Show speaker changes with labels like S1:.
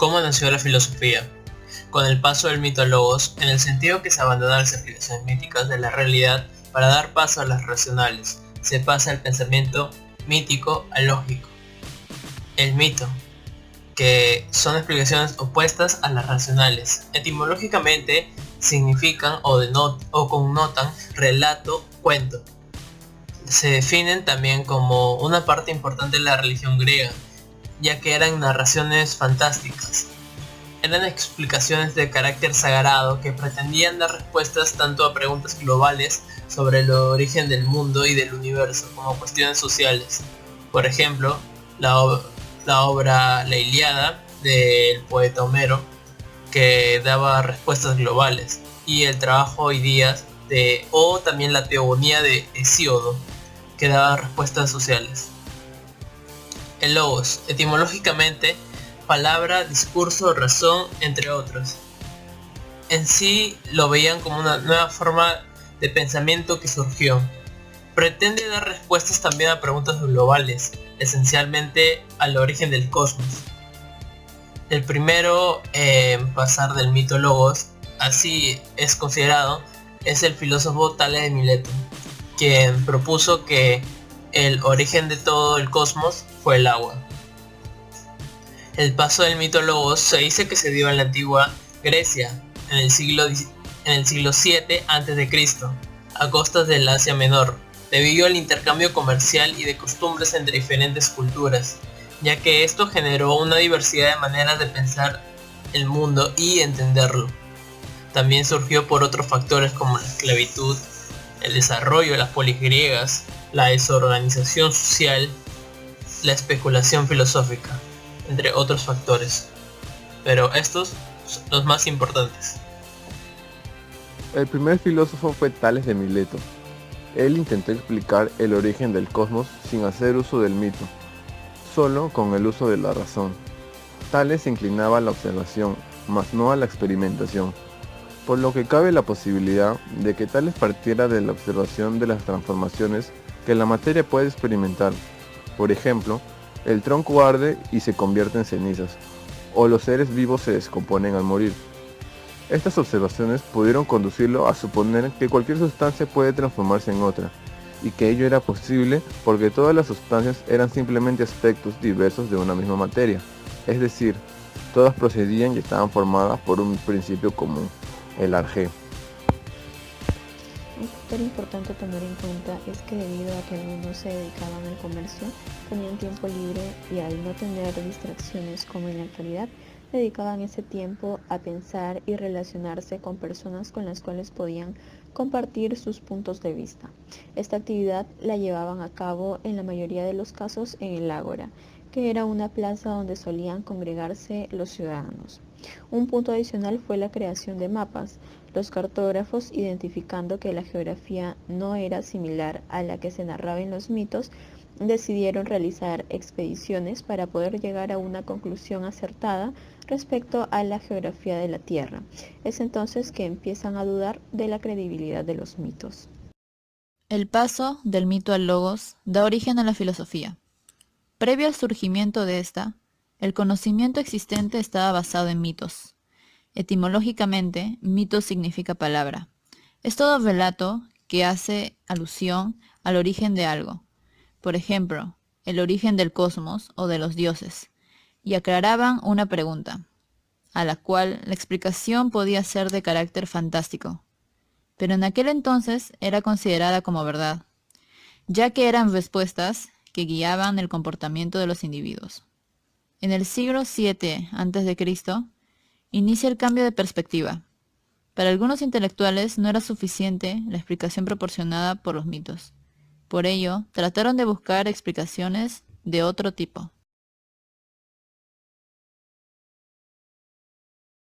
S1: ¿Cómo nació la filosofía? Con el paso del mito al logos, en el sentido que se abandonan las explicaciones míticas de la realidad para dar paso a las racionales, se pasa el pensamiento mítico al lógico. El mito, que son explicaciones opuestas a las racionales. Etimológicamente significan o connotan relato, cuento. Se definen también como una parte importante de la religión griega, ya que eran narraciones fantásticas. Eran explicaciones de carácter sagrado que pretendían dar respuestas tanto a preguntas globales sobre el origen del mundo y del universo como cuestiones sociales. Por ejemplo, la obra La Ilíada del poeta Homero, que daba respuestas globales, y el trabajo Ideas o también la Teogonía de Hesíodo, que daba respuestas sociales. El logos, etimológicamente, palabra, discurso, razón, entre otros. En sí lo veían como una nueva forma de pensamiento que surgió. Pretende dar respuestas también a preguntas globales, esencialmente al origen del cosmos. El primero en pasar del mito logos, así es considerado, es el filósofo Tales de Mileto, quien propuso que el origen de todo el cosmos fue el agua. El paso del mito logos se dice que se dio en la antigua Grecia, en el siglo VII a.C., a costas del Asia Menor, debido al intercambio comercial y de costumbres entre diferentes culturas, ya que esto generó una diversidad de maneras de pensar el mundo y entenderlo. También surgió por otros factores como la esclavitud, el desarrollo de las polis griegas, la desorganización social, la especulación filosófica, entre otros factores. Pero estos son los más importantes.
S2: El primer filósofo fue Tales de Mileto. Él intentó explicar el origen del cosmos sin hacer uso del mito, solo con el uso de la razón. Tales se inclinaba a la observación, mas no a la experimentación, por lo que cabe la posibilidad de que Tales partiera de la observación de las transformaciones que la materia puede experimentar. Por ejemplo, el tronco arde y se convierte en cenizas, o los seres vivos se descomponen al morir. Estas observaciones pudieron conducirlo a suponer que cualquier sustancia puede transformarse en otra, y que ello era posible porque todas las sustancias eran simplemente aspectos diversos de una misma materia, es decir, todas procedían y estaban formadas por un principio común, el arjé.
S3: Un factor importante a tener en cuenta es que debido a que algunos se dedicaban al comercio, tenían tiempo libre y al no tener distracciones como en la actualidad, dedicaban ese tiempo a pensar y relacionarse con personas con las cuales podían compartir sus puntos de vista. Esta actividad la llevaban a cabo en la mayoría de los casos en el ágora, que era una plaza donde solían congregarse los ciudadanos. Un punto adicional fue la creación de mapas. Los cartógrafos, identificando que la geografía no era similar a la que se narraba en los mitos, decidieron realizar expediciones para poder llegar a una conclusión acertada respecto a la geografía de la Tierra. Es entonces que empiezan a dudar de la credibilidad de los mitos.
S4: El paso del mito al logos da origen a la filosofía. Previo al surgimiento de esta, el conocimiento existente estaba basado en mitos. Etimológicamente, mito significa palabra. Es todo relato que hace alusión al origen de algo. Por ejemplo, el origen del cosmos o de los dioses, y aclaraban una pregunta, a la cual la explicación podía ser de carácter fantástico, pero en aquel entonces era considerada como verdad, ya que eran respuestas que guiaban el comportamiento de los individuos. En el siglo VII a.C., inicia el cambio de perspectiva. Para algunos intelectuales no era suficiente la explicación proporcionada por los mitos. Por ello, trataron de buscar explicaciones de otro tipo.